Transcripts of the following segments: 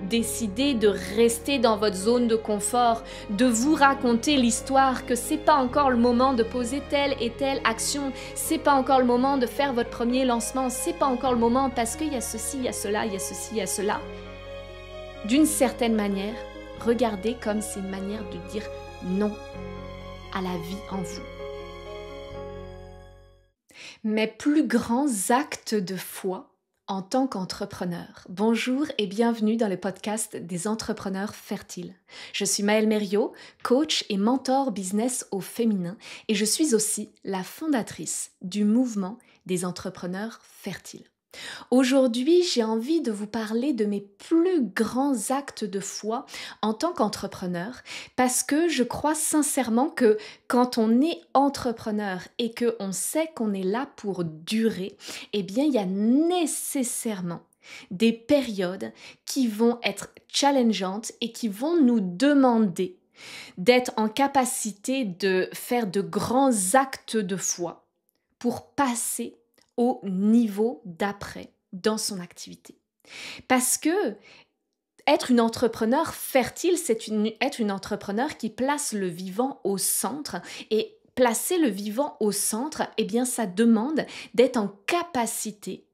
décidez de rester dans votre zone de confort, de vous raconter l'histoire que c'est pas encore le moment de poser telle et telle action, c'est pas encore le moment de faire votre premier lancement, c'est pas encore le moment parce qu'il y a ceci, il y a cela, il y a ceci, il y a cela. D'une certaine manière, regardez comme c'est une manière de dire non à la vie en vous. Mes plus grands actes de foi en tant qu'entrepreneur. Bonjour et bienvenue dans le podcast des entrepreneurs fertiles. Je suis Maëlle Mériot, coach et mentor business au féminin et je suis aussi la fondatrice du mouvement des entrepreneurs fertiles. Aujourd'hui, j'ai envie de vous parler de mes plus grands actes de foi en tant qu'entrepreneur parce que je crois sincèrement que quand on est entrepreneur et qu'on sait qu'on est là pour durer, eh bien, il y a nécessairement des périodes qui vont être challengeantes et qui vont nous demander d'être en capacité de faire de grands actes de foi pour passer au niveau d'après dans son activité. Parce que être une entrepreneur fertile, c'est être une entrepreneur qui place le vivant au centre et placer le vivant au centre, eh bien ça demande d'être en capacité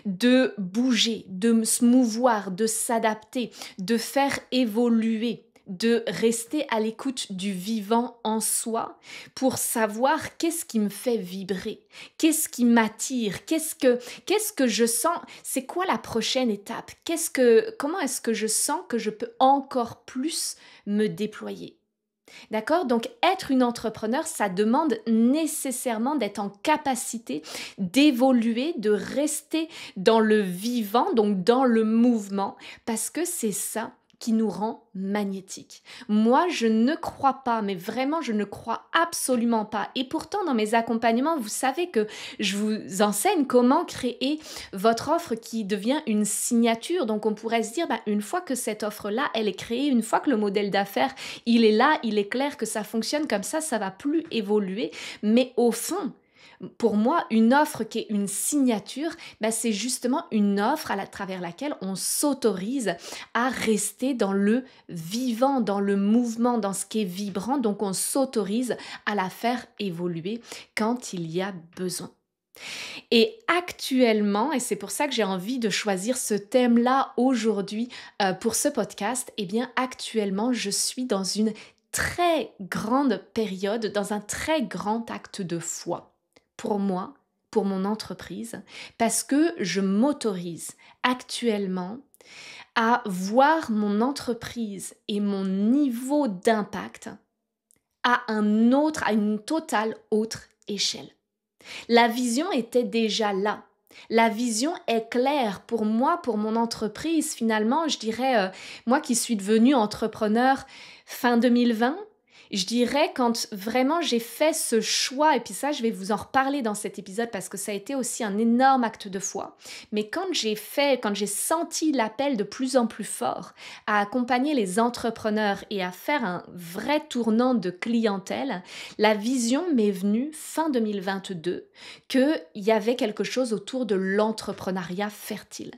de bouger, de se mouvoir, de s'adapter, de faire évoluer, de rester à l'écoute du vivant en soi pour savoir qu'est-ce qui me fait vibrer, qu'est-ce qui m'attire, qu'est-ce que je sens, c'est quoi la prochaine étape, comment est-ce que je sens que je peux encore plus me déployer. D'accord? Donc, être une entrepreneur, ça demande nécessairement d'être en capacité d'évoluer, de rester dans le vivant, donc dans le mouvement, parce que c'est ça qui nous rend magnétiques. Moi, je ne crois pas, mais vraiment, je ne crois absolument pas. Et pourtant, dans mes accompagnements, vous savez que je vous enseigne comment créer votre offre qui devient une signature. Donc, on pourrait se dire, une fois que cette offre-là, elle est créée, une fois que le modèle d'affaires, il est là, il est clair que ça fonctionne comme ça va plus évoluer. Mais au fond, pour moi, une offre qui est une signature, c'est justement une offre à travers laquelle on s'autorise à rester dans le vivant, dans le mouvement, dans ce qui est vibrant. Donc, on s'autorise à la faire évoluer quand il y a besoin. Et actuellement, et c'est pour ça que j'ai envie de choisir ce thème-là aujourd'hui pour ce podcast, actuellement, je suis dans une très grande période, dans un très grand acte de foi. Pour moi, pour mon entreprise, parce que je m'autorise actuellement à voir mon entreprise et mon niveau d'impact à une totale autre échelle. La vision était déjà là. La vision est claire pour moi, pour mon entreprise. Finalement, je dirais, moi qui suis devenue entrepreneur fin 2020, je dirais quand vraiment j'ai fait ce choix, et puis ça je vais vous en reparler dans cet épisode parce que ça a été aussi un énorme acte de foi, mais quand j'ai senti l'appel de plus en plus fort à accompagner les entrepreneurs et à faire un vrai tournant de clientèle, la vision m'est venue fin 2022 qu'il y avait quelque chose autour de l'entrepreneuriat fertile.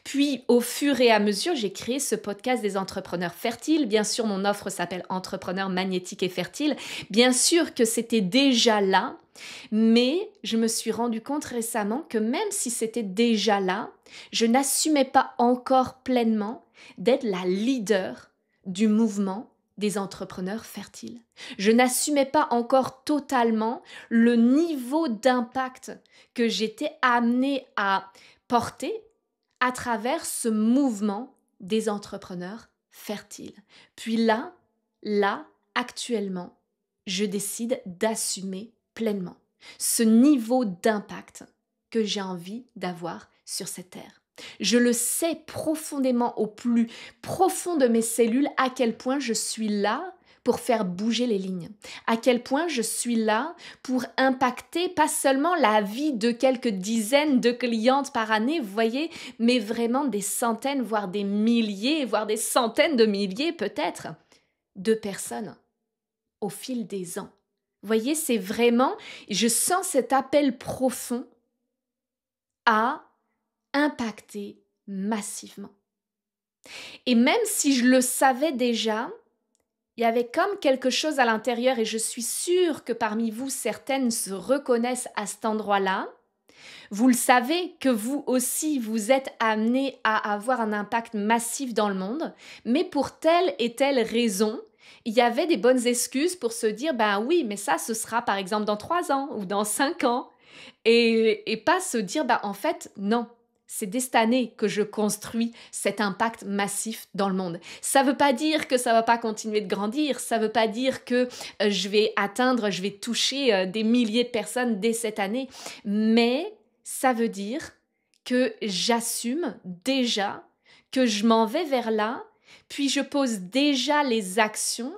Puis au fur et à mesure, j'ai créé ce podcast des entrepreneurs fertiles. Bien sûr, mon offre s'appelle Entrepreneur magnétique et fertile. Bien sûr que c'était déjà là, mais je me suis rendu compte récemment que même si c'était déjà là, je n'assumais pas encore pleinement d'être la leader du mouvement des entrepreneurs fertiles. Je n'assumais pas encore totalement le niveau d'impact que j'étais amenée à porter à travers ce mouvement des entrepreneurs fertiles. Puis là, actuellement, je décide d'assumer pleinement ce niveau d'impact que j'ai envie d'avoir sur cette terre. Je le sais profondément, au plus profond de mes cellules, à quel point je suis là pour faire bouger les lignes, à quel point je suis là pour impacter pas seulement la vie de quelques dizaines de clientes par année, vous voyez, mais vraiment des centaines, voire des milliers, voire des centaines de milliers peut-être de personnes au fil des ans. Vous voyez, c'est vraiment, je sens cet appel profond à impacter massivement. Et même si je le savais déjà, il y avait comme quelque chose à l'intérieur et je suis sûre que parmi vous, certaines se reconnaissent à cet endroit-là. Vous le savez que vous aussi, vous êtes amené à avoir un impact massif dans le monde, mais pour telle et telle raison, il y avait des bonnes excuses pour se dire, ben oui, mais ça, ce sera par exemple dans 3 ans ou dans 5 ans. Et pas se dire, bah, en fait, non. C'est dès cette année que je construis cet impact massif dans le monde. Ça ne veut pas dire que ça ne va pas continuer de grandir, ça ne veut pas dire que je vais toucher des milliers de personnes dès cette année, mais ça veut dire que j'assume déjà que je m'en vais vers là, puis je pose déjà les actions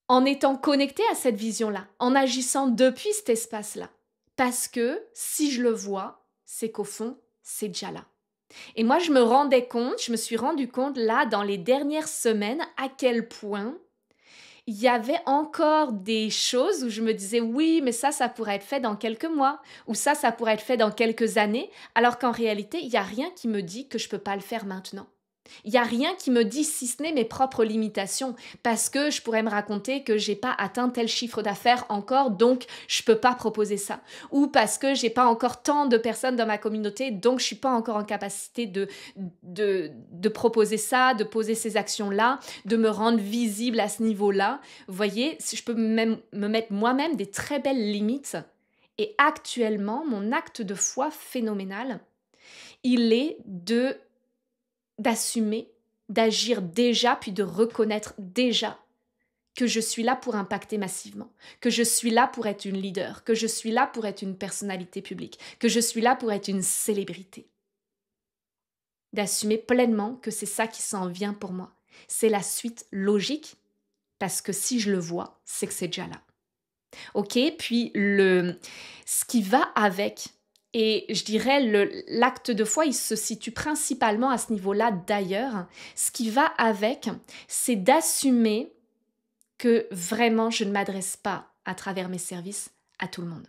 en étant connecté à cette vision-là, en agissant depuis cet espace-là. Parce que si je le vois, c'est qu'au fond, c'est déjà là. Et moi, je me suis rendu compte là, dans les dernières semaines, à quel point il y avait encore des choses où je me disais oui, mais ça pourrait être fait dans quelques mois, ou ça pourrait être fait dans quelques années, alors qu'en réalité, il n'y a rien qui me dit que je ne peux pas le faire maintenant. Il n'y a rien qui me dit, si ce n'est mes propres limitations, parce que je pourrais me raconter que j'ai pas atteint tel chiffre d'affaires encore, donc je peux pas proposer ça. Ou parce que j'ai pas encore tant de personnes dans ma communauté, donc je suis pas encore en capacité de proposer ça, de poser ces actions-là, de me rendre visible à ce niveau-là. Vous voyez, je peux même me mettre moi-même des très belles limites. Et actuellement, mon acte de foi phénoménal, il est d'assumer, d'agir déjà, puis de reconnaître déjà que je suis là pour impacter massivement, que je suis là pour être une leader, que je suis là pour être une personnalité publique, que je suis là pour être une célébrité. D'assumer pleinement que c'est ça qui s'en vient pour moi. C'est la suite logique, parce que si je le vois, c'est que c'est déjà là. Ok, puis ce qui va avec, et je dirais l'acte de foi, il se situe principalement à ce niveau-là d'ailleurs. Ce qui va avec, c'est d'assumer que vraiment je ne m'adresse pas à travers mes services à tout le monde.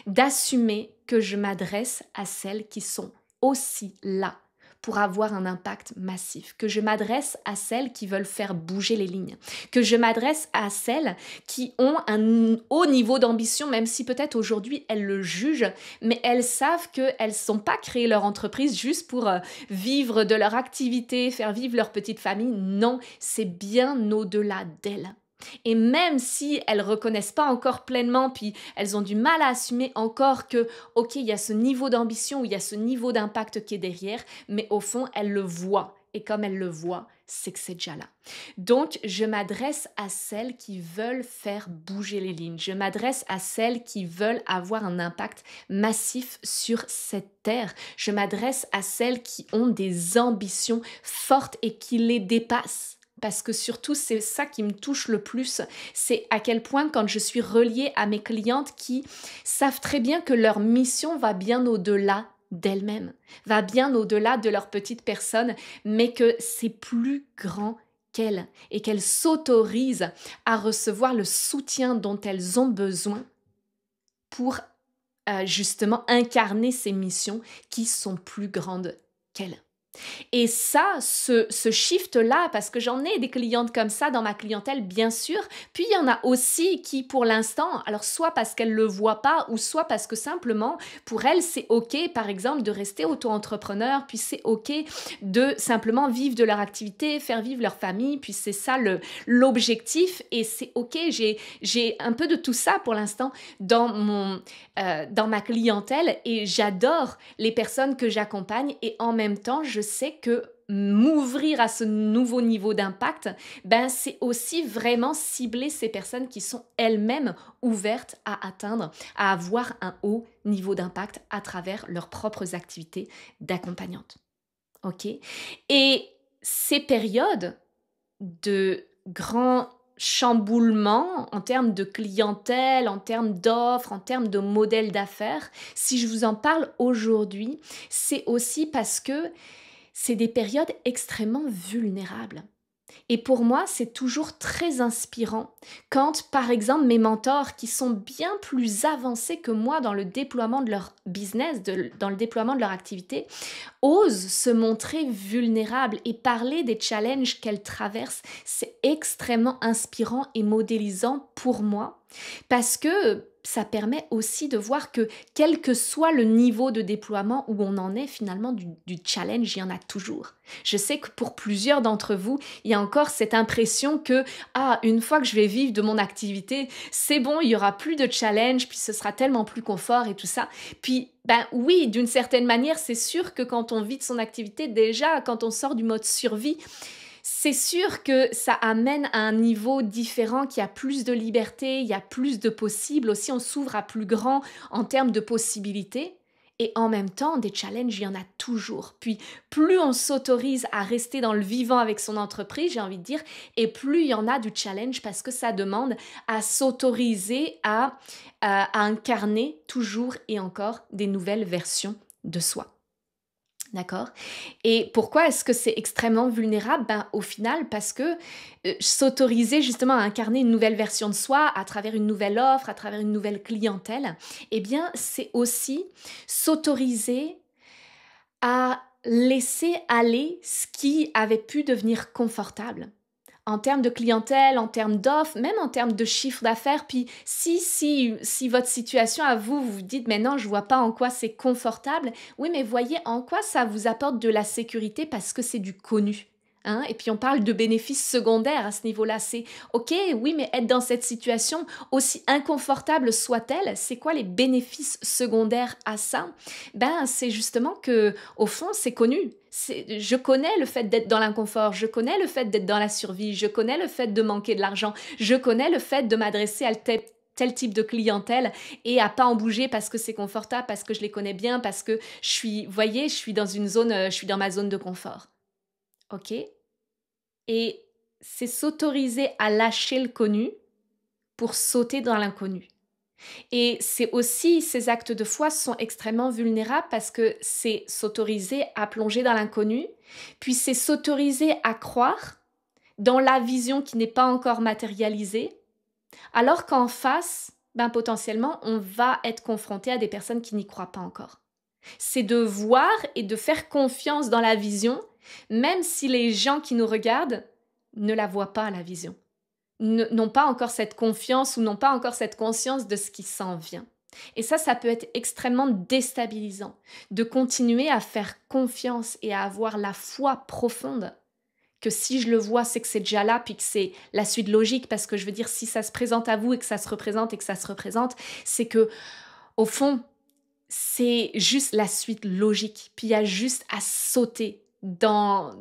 D'assumer que je m'adresse à celles qui sont aussi là pour avoir un impact massif, que je m'adresse à celles qui veulent faire bouger les lignes, que je m'adresse à celles qui ont un haut niveau d'ambition, même si peut-être aujourd'hui elles le jugent, mais elles savent qu'elles ne sont pas créées leur entreprise juste pour vivre de leur activité, faire vivre leur petite famille. Non, c'est bien au-delà d'elles. Et même si elles reconnaissent pas encore pleinement, puis elles ont du mal à assumer encore que, ok, il y a ce niveau d'ambition, il y a ce niveau d'impact qui est derrière, mais au fond, elles le voient. Et comme elles le voient, c'est que c'est déjà là. Donc, je m'adresse à celles qui veulent faire bouger les lignes. Je m'adresse à celles qui veulent avoir un impact massif sur cette terre. Je m'adresse à celles qui ont des ambitions fortes et qui les dépassent. Parce que surtout, c'est ça qui me touche le plus, c'est à quel point quand je suis reliée à mes clientes qui savent très bien que leur mission va bien au-delà d'elles-mêmes, va bien au-delà de leur petite personne, mais que c'est plus grand qu'elles et qu'elles s'autorisent à recevoir le soutien dont elles ont besoin pour justement incarner ces missions qui sont plus grandes qu'elles. Et ça, ce shift-là, parce que j'en ai des clientes comme ça dans ma clientèle, bien sûr, puis il y en a aussi qui, pour l'instant, alors soit parce qu'elles ne le voient pas, ou soit parce que simplement, pour elles, c'est OK, par exemple, de rester auto-entrepreneur, puis c'est OK de simplement vivre de leur activité, faire vivre leur famille, puis c'est ça l'objectif, et c'est OK, j'ai un peu de tout ça pour l'instant dans ma clientèle, et j'adore les personnes que j'accompagne, et en même temps, je sais que m'ouvrir à ce nouveau niveau d'impact, ben c'est aussi vraiment cibler ces personnes qui sont elles-mêmes ouvertes à atteindre, à avoir un haut niveau d'impact à travers leurs propres activités d'accompagnante. OK? Et ces périodes de grands chamboulements en termes de clientèle, en termes d'offres, en termes de modèles d'affaires, si je vous en parle aujourd'hui, c'est aussi parce que c'est des périodes extrêmement vulnérables. Et pour moi, c'est toujours très inspirant quand, par exemple, mes mentors qui sont bien plus avancés que moi dans le déploiement de leur business, dans le déploiement de leur activité, osent se montrer vulnérables et parler des challenges qu'elles traversent. C'est extrêmement inspirant et modélisant pour moi parce que ça permet aussi de voir que quel que soit le niveau de déploiement où on en est finalement du challenge, il y en a toujours. Je sais que pour plusieurs d'entre vous, il y a encore cette impression que une fois que je vais vivre de mon activité, c'est bon, il y aura plus de challenge, puis ce sera tellement plus confort et tout ça. Puis oui, d'une certaine manière, c'est sûr que quand on vit de son activité, déjà quand on sort du mode survie, c'est sûr que ça amène à un niveau différent, qu'il y a plus de liberté, il y a plus de possibles. Aussi, on s'ouvre à plus grand en termes de possibilités. Et en même temps, des challenges, il y en a toujours. Puis, plus on s'autorise à rester dans le vivant avec son entreprise, j'ai envie de dire, et plus il y en a du challenge parce que ça demande à s'autoriser à incarner toujours et encore des nouvelles versions de soi. D'accord? Et pourquoi est-ce que c'est extrêmement vulnérable? Au final, parce que s'autoriser justement à incarner une nouvelle version de soi à travers une nouvelle offre, à travers une nouvelle clientèle, eh bien, c'est aussi s'autoriser à laisser aller ce qui avait pu devenir confortable en termes de clientèle, en termes d'offres, même en termes de chiffre d'affaires. Puis si votre situation à vous, vous vous dites, mais non, je vois pas en quoi c'est confortable. Oui, mais voyez en quoi ça vous apporte de la sécurité parce que c'est du connu. Hein? Et puis on parle de bénéfices secondaires à ce niveau-là. C'est OK, oui, mais être dans cette situation, aussi inconfortable soit-elle, c'est quoi les bénéfices secondaires à ça? C'est justement que, au fond, c'est connu. Je connais le fait d'être dans l'inconfort, je connais le fait d'être dans la survie, je connais le fait de manquer de l'argent, je connais le fait de m'adresser à tel type de clientèle et à pas en bouger parce que c'est confortable, parce que je les connais bien, parce que je suis dans une zone, je suis dans ma zone de confort. OK? Et c'est s'autoriser à lâcher le connu pour sauter dans l'inconnu. Et c'est aussi, ces actes de foi sont extrêmement vulnérables parce que c'est s'autoriser à plonger dans l'inconnu, puis c'est s'autoriser à croire dans la vision qui n'est pas encore matérialisée, alors qu'en face, potentiellement, on va être confronté à des personnes qui n'y croient pas encore. C'est de voir et de faire confiance dans la vision, même si les gens qui nous regardent ne la voient pas, la vision, n'ont pas encore cette confiance ou n'ont pas encore cette conscience de ce qui s'en vient. Et ça peut être extrêmement déstabilisant de continuer à faire confiance et à avoir la foi profonde que si je le vois, c'est que c'est déjà là, puis que c'est la suite logique, parce que je veux dire, si ça se présente à vous et que ça se représente et que ça se représente, c'est que, au fond, c'est juste la suite logique. Puis il y a juste à sauter dans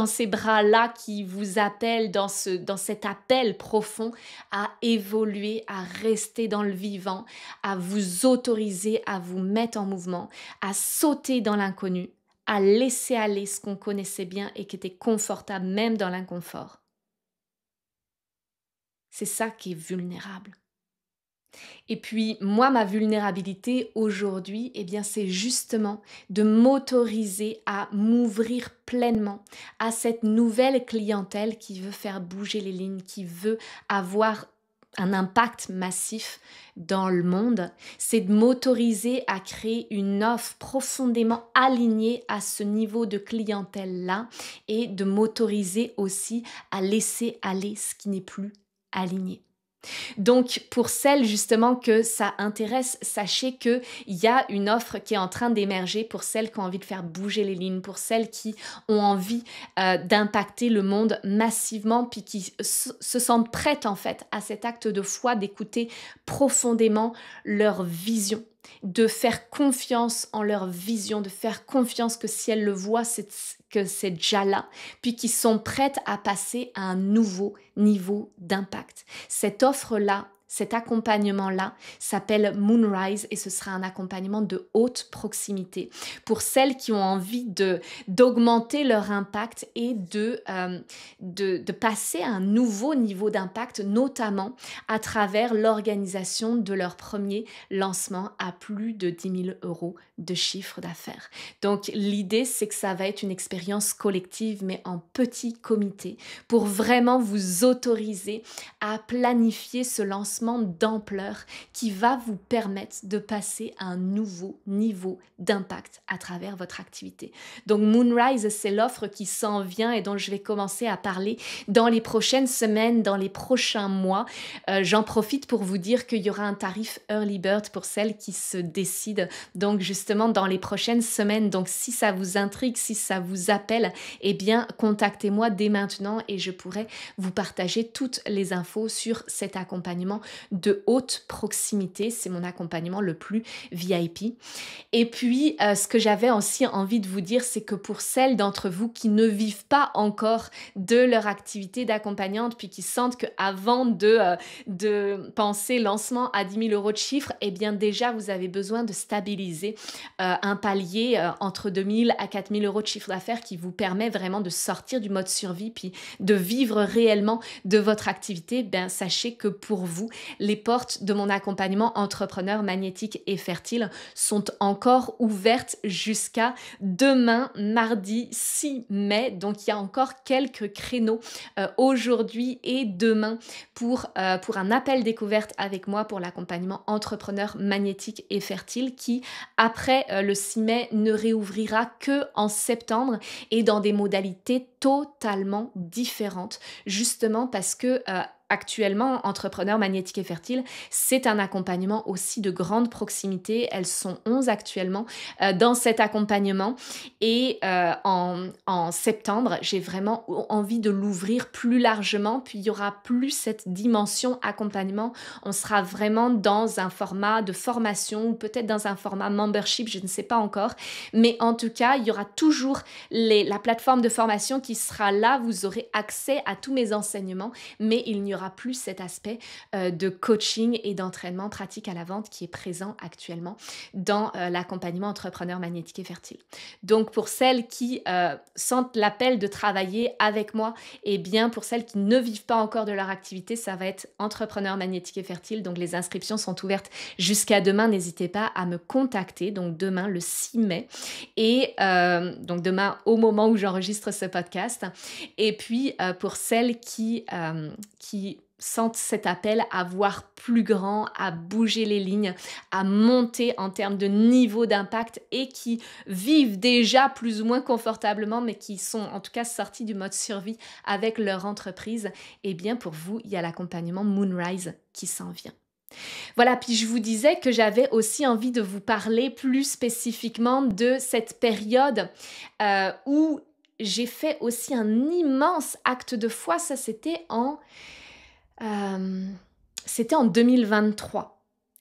ces bras-là qui vous appellent, dans cet appel profond à évoluer, à rester dans le vivant, à vous autoriser à vous mettre en mouvement, à sauter dans l'inconnu, à laisser aller ce qu'on connaissait bien et qui était confortable même dans l'inconfort. C'est ça qui est vulnérable. Et puis, moi, ma vulnérabilité aujourd'hui, c'est justement de m'autoriser à m'ouvrir pleinement à cette nouvelle clientèle qui veut faire bouger les lignes, qui veut avoir un impact massif dans le monde. C'est de m'autoriser à créer une offre profondément alignée à ce niveau de clientèle-là et de m'autoriser aussi à laisser aller ce qui n'est plus aligné. Donc, pour celles justement que ça intéresse, sachez qu'il y a une offre qui est en train d'émerger pour celles qui ont envie de faire bouger les lignes, pour celles qui ont envie d'impacter le monde massivement, puis qui se sentent prêtes en fait à cet acte de foi, d'écouter profondément leur vision, de faire confiance en leur vision, de faire confiance que si elles le voient, que c'est déjà là, puis qui sont prêtes à passer à un nouveau niveau d'impact. Cette offre-là, Cet accompagnement-là s'appelle Moonrise et ce sera un accompagnement de haute proximité pour celles qui ont envie d'augmenter leur impact et de passer à un nouveau niveau d'impact, notamment à travers l'organisation de leur premier lancement à plus de 10 000 euros de chiffre d'affaires. Donc l'idée, c'est que ça va être une expérience collective, mais en petit comité, pour vraiment vous autoriser à planifier ce lancement d'ampleur qui va vous permettre de passer à un nouveau niveau d'impact à travers votre activité. Donc Moonrise, c'est l'offre qui s'en vient et dont je vais commencer à parler dans les prochaines semaines, dans les prochains mois. J'en profite pour vous dire qu'il y aura un tarif Early Bird pour celles qui se décident. Donc justement dans les prochaines semaines, donc si ça vous intrigue, si ça vous appelle, eh bien contactez-moi dès maintenant et je pourrai vous partager toutes les infos sur cet accompagnement de haute proximité. C'est mon accompagnement le plus VIP. Et puis, ce que j'avais aussi envie de vous dire, c'est que pour celles d'entre vous qui ne vivent pas encore de leur activité d'accompagnante, puis qui sentent qu'avant de penser lancement à 10 000 euros de chiffre, eh bien déjà, vous avez besoin de stabiliser un palier entre 2 000 à 4 000 euros de chiffre d'affaires qui vous permet vraiment de sortir du mode survie, puis de vivre réellement de votre activité. Ben, sachez que pour vous, les portes de mon accompagnement entrepreneur magnétique et fertile sont encore ouvertes jusqu'à demain, mardi 6 mai. Donc, il y a encore quelques créneaux aujourd'hui et demain pour un appel découverte avec moi pour l'accompagnement entrepreneur magnétique et fertile qui, après le 6 mai, ne réouvrira que en septembre et dans des modalités totalement différentes, justement parce que actuellement, Entrepreneur Magnétique et Fertile, c'est un accompagnement aussi de grande proximité. Elles sont 11 actuellement dans cet accompagnement. Et en septembre, j'ai vraiment envie de l'ouvrir plus largement. Puis, il y aura plus cette dimension accompagnement. On sera vraiment dans un format de formation ou peut-être dans un format membership, je ne sais pas encore. Mais en tout cas, il y aura toujours la plateforme de formation qui sera là. Vous aurez accès à tous mes enseignements, mais il n'y aura plus cet aspect de coaching et d'entraînement pratique à la vente qui est présent actuellement dans l'accompagnement entrepreneur magnétique et fertile. Donc pour celles qui sentent l'appel de travailler avec moi, et bien pour celles qui ne vivent pas encore de leur activité, ça va être entrepreneur magnétique et fertile. Donc les inscriptions sont ouvertes jusqu'à demain. N'hésitez pas à me contacter. Donc demain le 6 mai et donc demain au moment où j'enregistre ce podcast. Et puis pour celles qui sentent cet appel à voir plus grand, à bouger les lignes, à monter en termes de niveau d'impact et qui vivent déjà plus ou moins confortablement, mais qui sont en tout cas sortis du mode survie avec leur entreprise, eh bien pour vous, il y a l'accompagnement Moonrise qui s'en vient. Voilà, puis je vous disais que j'avais aussi envie de vous parler plus spécifiquement de cette période où j'ai fait aussi un immense acte de foi. Ça, c'était en 2023.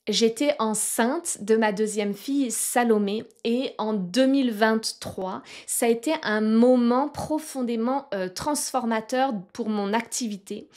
J'étais enceinte de ma deuxième fille Salomé et en 2023, ça a été un moment profondément transformateur pour mon activité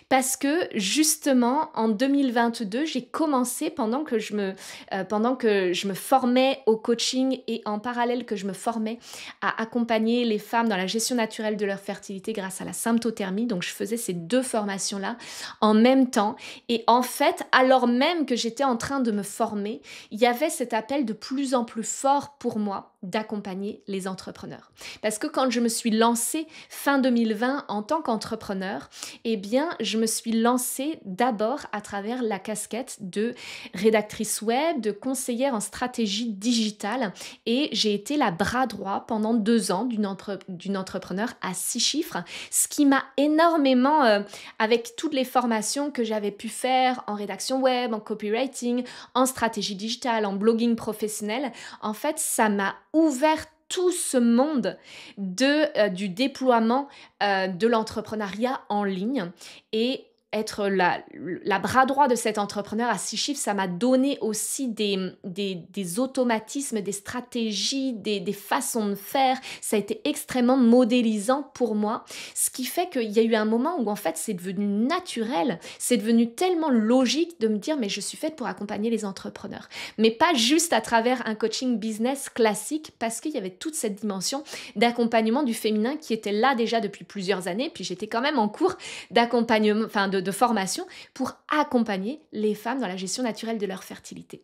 parce que justement en 2022, j'ai commencé pendant que je me formais au coaching et en parallèle que je me formais à accompagner les femmes dans la gestion naturelle de leur fertilité grâce à la symptothermie. Donc je faisais ces deux formations-là en même temps et en fait, alors même que j'étais en train de me former, il y avait cet appel de plus en plus fort pour moi d'accompagner les entrepreneurs. Parce que quand je me suis lancée fin 2020 en tant qu'entrepreneur, eh bien, je me suis lancée d'abord à travers la casquette de rédactrice web, de conseillère en stratégie digitale et j'ai été la bras droit pendant 2 ans d'une entrepreneur à 6 chiffres, ce qui m'a énormément, avec toutes les formations que j'avais pu faire en rédaction web, en copywriting, en stratégie digitale, en blogging professionnel, en fait, ça m'a ouvert tout ce monde du déploiement de l'entrepreneuriat en ligne et être la bras droit de cet entrepreneur à 6 chiffres, ça m'a donné aussi des automatismes, des stratégies, des façons de faire. Ça a été extrêmement modélisant pour moi, ce qui fait qu'il y a eu un moment où en fait c'est devenu naturel, c'est devenu tellement logique de me dire mais je suis faite pour accompagner les entrepreneurs. Mais pas juste à travers un coaching business classique, parce qu'il y avait toute cette dimension d'accompagnement du féminin qui était là déjà depuis plusieurs années, puis j'étais quand même en cours d'accompagnement, enfin de formation pour accompagner les femmes dans la gestion naturelle de leur fertilité.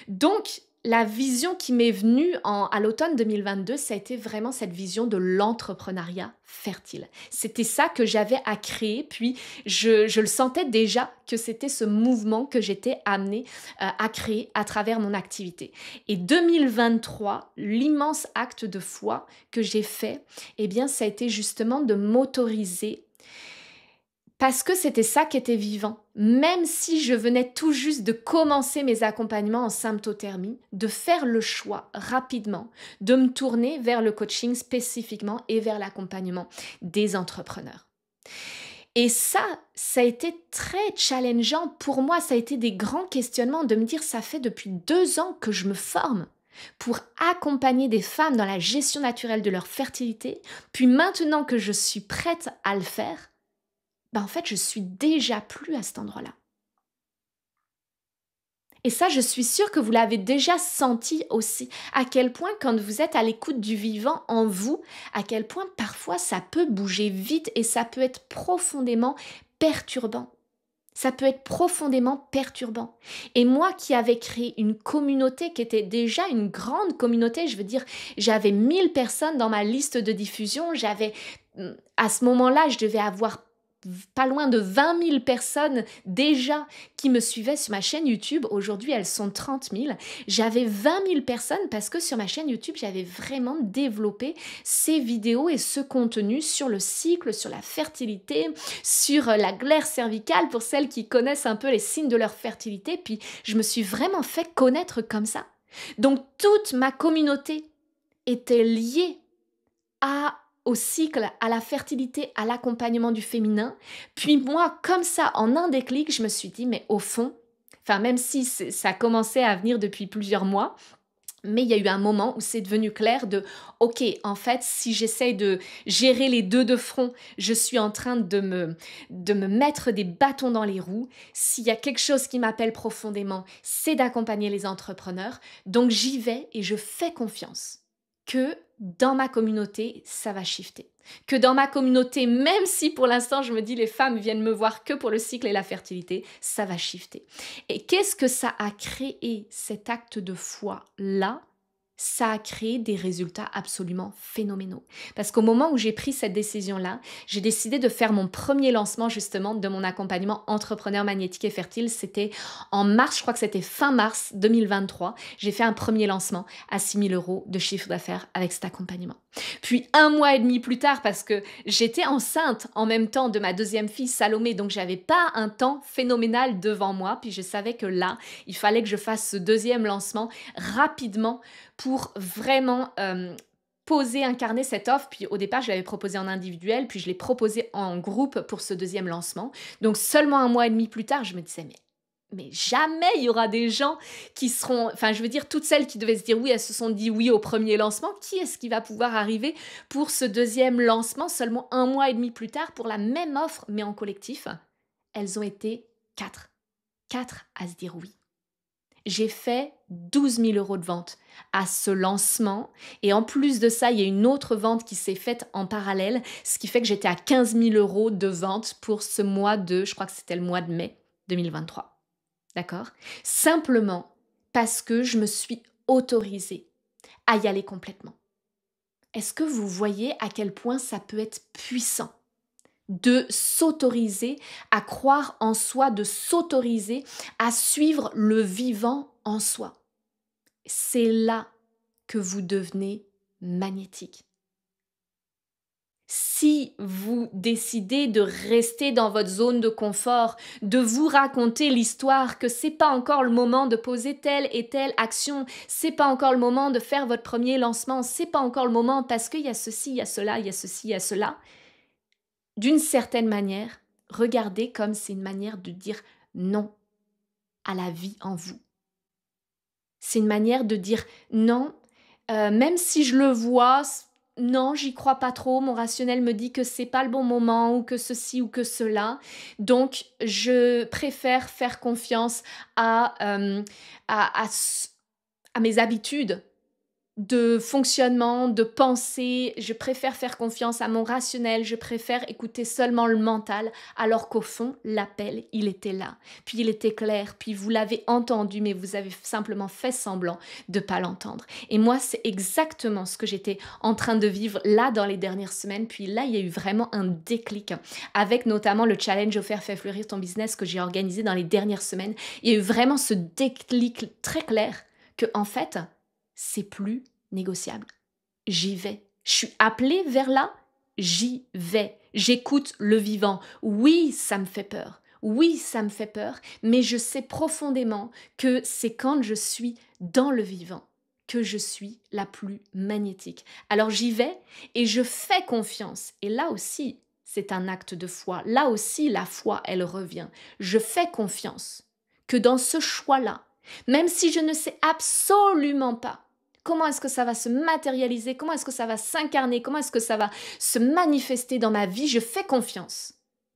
Donc, la vision qui m'est venue à l'automne 2022, ça a été vraiment cette vision de l'entrepreneuriat fertile. C'était ça que j'avais à créer, puis je le sentais déjà que c'était ce mouvement que j'étais amenée à créer à travers mon activité. Et 2023, l'immense acte de foi que j'ai fait, eh bien, ça a été justement de m'autoriser parce que c'était ça qui était vivant. Même si je venais tout juste de commencer mes accompagnements en symptothermie, de faire le choix rapidement, de me tourner vers le coaching spécifiquement et vers l'accompagnement des entrepreneurs. Et ça a été très challengeant pour moi. Ça a été des grands questionnements de me dire, ça fait depuis 2 ans que je me forme pour accompagner des femmes dans la gestion naturelle de leur fertilité. Puis maintenant que je suis prête à le faire, en fait, je suis déjà plus à cet endroit-là. Et ça, je suis sûre que vous l'avez déjà senti aussi, à quel point quand vous êtes à l'écoute du vivant en vous, à quel point parfois ça peut bouger vite et ça peut être profondément perturbant. Ça peut être profondément perturbant. Et moi qui avais créé une communauté qui était déjà une grande communauté, je veux dire, j'avais 1000 personnes dans ma liste de diffusion, à ce moment-là, je devais avoir pas loin de 20 000 personnes déjà qui me suivaient sur ma chaîne YouTube. Aujourd'hui, elles sont 30 000. J'avais 20 000 personnes parce que sur ma chaîne YouTube, j'avais vraiment développé ces vidéos et ce contenu sur le cycle, sur la fertilité, sur la glaire cervicale pour celles qui connaissent un peu les signes de leur fertilité. Puis, je me suis vraiment fait connaître comme ça. Donc, toute ma communauté était liée au cycle, à la fertilité, à l'accompagnement du féminin. Puis moi, comme ça, en un déclic, je me suis dit, mais au fond, même si ça commençait à venir depuis plusieurs mois, mais il y a eu un moment où c'est devenu clair ok, en fait, si j'essaye de gérer les deux de front, je suis en train de me mettre des bâtons dans les roues. S'il y a quelque chose qui m'appelle profondément, c'est d'accompagner les entrepreneurs. Donc j'y vais et je fais confiance que dans ma communauté, ça va shifter. Que dans ma communauté, même si pour l'instant je me dis les femmes viennent me voir que pour le cycle et la fertilité, ça va shifter. Et qu'est-ce que ça a créé, cet acte de foi-là? Ça a créé des résultats absolument phénoménaux. Parce qu'au moment où j'ai pris cette décision-là, j'ai décidé de faire mon premier lancement justement de mon accompagnement entrepreneur magnétique et fertile. C'était en mars, je crois que c'était fin mars 2023. J'ai fait un premier lancement à 6 000 € de chiffre d'affaires avec cet accompagnement. Puis 1 mois et demi plus tard, parce que j'étais enceinte en même temps de ma deuxième fille Salomé, donc j'avais pas un temps phénoménal devant moi. Puis je savais que là, il fallait que je fasse ce deuxième lancement rapidement pour vraiment incarner cette offre. Puis au départ, je l'avais proposé en individuel, puis je l'ai proposé en groupe pour ce deuxième lancement. Donc seulement 1 mois et demi plus tard, je me disais, mais jamais il y aura des gens qui seront, je veux dire, toutes celles qui devaient se dire oui, elles se sont dit oui au premier lancement. Qui est-ce qui va pouvoir arriver pour ce deuxième lancement seulement 1 mois et demi plus tard pour la même offre, mais en collectif? Elles ont été 4 à se dire oui. J'ai fait 12 000 € de vente à ce lancement. Et en plus de ça, il y a une autre vente qui s'est faite en parallèle, ce qui fait que j'étais à 15 000 € de vente pour ce mois je crois que c'était le mois de mai 2023. D'accord? Simplement parce que je me suis autorisée à y aller complètement. Est-ce que vous voyez à quel point ça peut être puissant de s'autoriser à croire en soi, de s'autoriser à suivre le vivant en soi? C'est là que vous devenez magnétique. Si vous décidez de rester dans votre zone de confort, de vous raconter l'histoire que c'est pas encore le moment de poser telle et telle action, c'est pas encore le moment de faire votre premier lancement, c'est pas encore le moment parce qu'il y a ceci, il y a cela, il y a ceci, il y a cela, d'une certaine manière, regardez comme c'est une manière de dire non à la vie en vous. C'est une manière de dire non, même si je le vois, non, j'y crois pas trop, mon rationnel me dit que c'est pas le bon moment ou que ceci ou que cela. Donc, je préfère faire confiance à, à mes habitudes de fonctionnement, de pensée. Je préfère faire confiance à mon rationnel, je préfère écouter seulement le mental, alors qu'au fond, l'appel, il était là. Puis il était clair, puis vous l'avez entendu, mais vous avez simplement fait semblant de ne pas l'entendre. Et moi, c'est exactement ce que j'étais en train de vivre là dans les dernières semaines. Puis là, il y a eu vraiment un déclic, avec notamment le challenge offert Fais fleurir ton business que j'ai organisé dans les dernières semaines. Il y a eu vraiment ce déclic très clair que, en fait, c'est plus négociable. J'y vais. Je suis appelée vers là, j'y vais. J'écoute le vivant. Oui, ça me fait peur. Oui, ça me fait peur, mais je sais profondément que c'est quand je suis dans le vivant que je suis la plus magnétique. Alors j'y vais et je fais confiance. Et là aussi, c'est un acte de foi. Là aussi, la foi, elle revient. Je fais confiance que dans ce choix-là, même si je ne sais absolument pas comment est-ce que ça va se matérialiser, comment est-ce que ça va s'incarner, comment est-ce que ça va se manifester dans ma vie, je fais confiance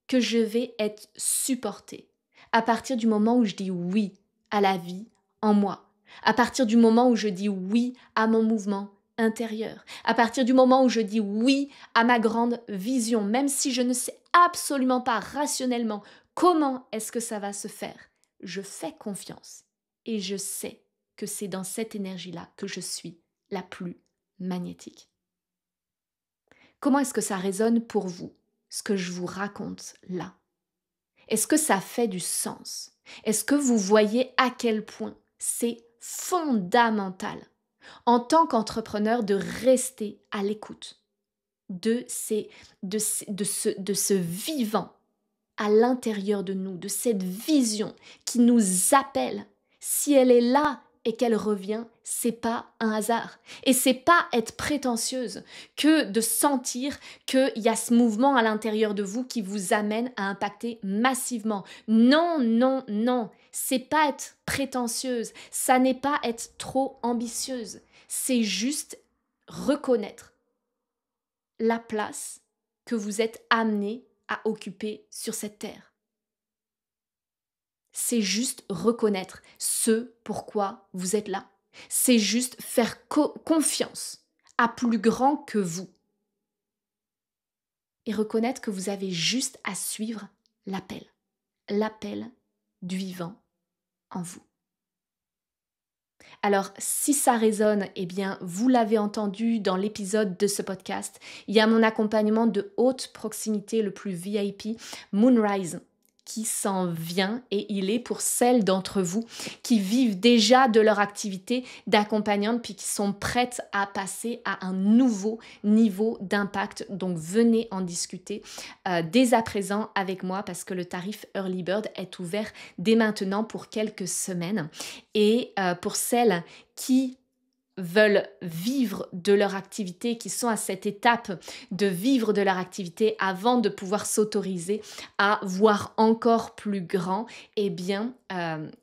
que je vais être supportée à partir du moment où je dis oui à la vie en moi, à partir du moment où je dis oui à mon mouvement intérieur, à partir du moment où je dis oui à ma grande vision, même si je ne sais absolument pas rationnellement comment est-ce que ça va se faire, je fais confiance et je sais que c'est dans cette énergie-là que je suis la plus magnétique. Comment est-ce que ça résonne pour vous, ce que je vous raconte là? Est-ce que ça fait du sens? Est-ce que vous voyez à quel point c'est fondamental en tant qu'entrepreneur de rester à l'écoute de ce vivant à l'intérieur de nous, de cette vision qui nous appelle? Si elle est là et qu'elle revient, c'est pas un hasard. Et c'est pas être prétentieuse que de sentir qu'il y a ce mouvement à l'intérieur de vous qui vous amène à impacter massivement. Non, non, non. C'est pas être prétentieuse. Ça n'est pas être trop ambitieuse. C'est juste reconnaître la place que vous êtes amené à occuper sur cette terre. C'est juste reconnaître ce pourquoi vous êtes là. C'est juste faire confiance à plus grand que vous. Et reconnaître que vous avez juste à suivre l'appel du vivant en vous. Alors, si ça résonne, eh bien, vous l'avez entendu dans l'épisode de ce podcast, il y a mon accompagnement de haute proximité, le plus VIP, Moonrise, qui s'en vient, et il est pour celles d'entre vous qui vivent déjà de leur activité d'accompagnante puis qui sont prêtes à passer à un nouveau niveau d'impact. Donc venez en discuter dès à présent avec moi parce que le tarif Early Bird est ouvert dès maintenant pour quelques semaines. Et pour celles qui veulent vivre de leur activité, qui sont à cette étape de vivre de leur activité avant de pouvoir s'autoriser à voir encore plus grand, eh bien,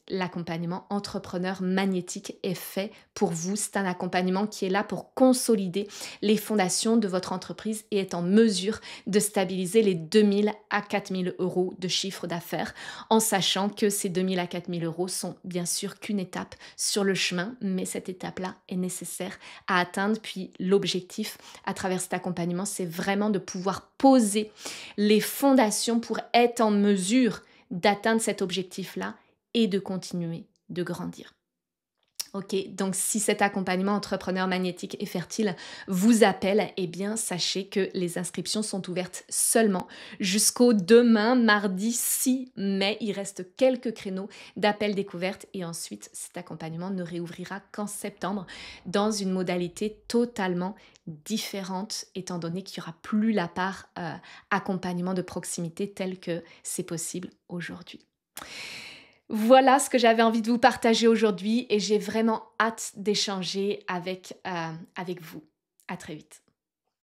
l'accompagnement entrepreneur magnétique est fait pour vous. C'est un accompagnement qui est là pour consolider les fondations de votre entreprise et est en mesure de stabiliser les 2 000 à 4 000 euros de chiffre d'affaires, en sachant que ces 2 000 à 4 000 euros sont bien sûr qu'une étape sur le chemin, mais cette étape-là est nécessaire à atteindre. Puis l'objectif à travers cet accompagnement, c'est vraiment de pouvoir poser les fondations pour être en mesure d'atteindre cet objectif-là et de continuer de grandir. Ok, donc si cet accompagnement entrepreneur magnétique et fertile vous appelle, eh bien sachez que les inscriptions sont ouvertes seulement jusqu'au demain, mardi 6 mai. Il reste quelques créneaux d'appel découverte et ensuite cet accompagnement ne réouvrira qu'en septembre dans une modalité totalement différente étant donné qu'il n'y aura plus la part accompagnement de proximité tel que c'est possible aujourd'hui. Voilà ce que j'avais envie de vous partager aujourd'hui et j'ai vraiment hâte d'échanger avec vous. À très vite.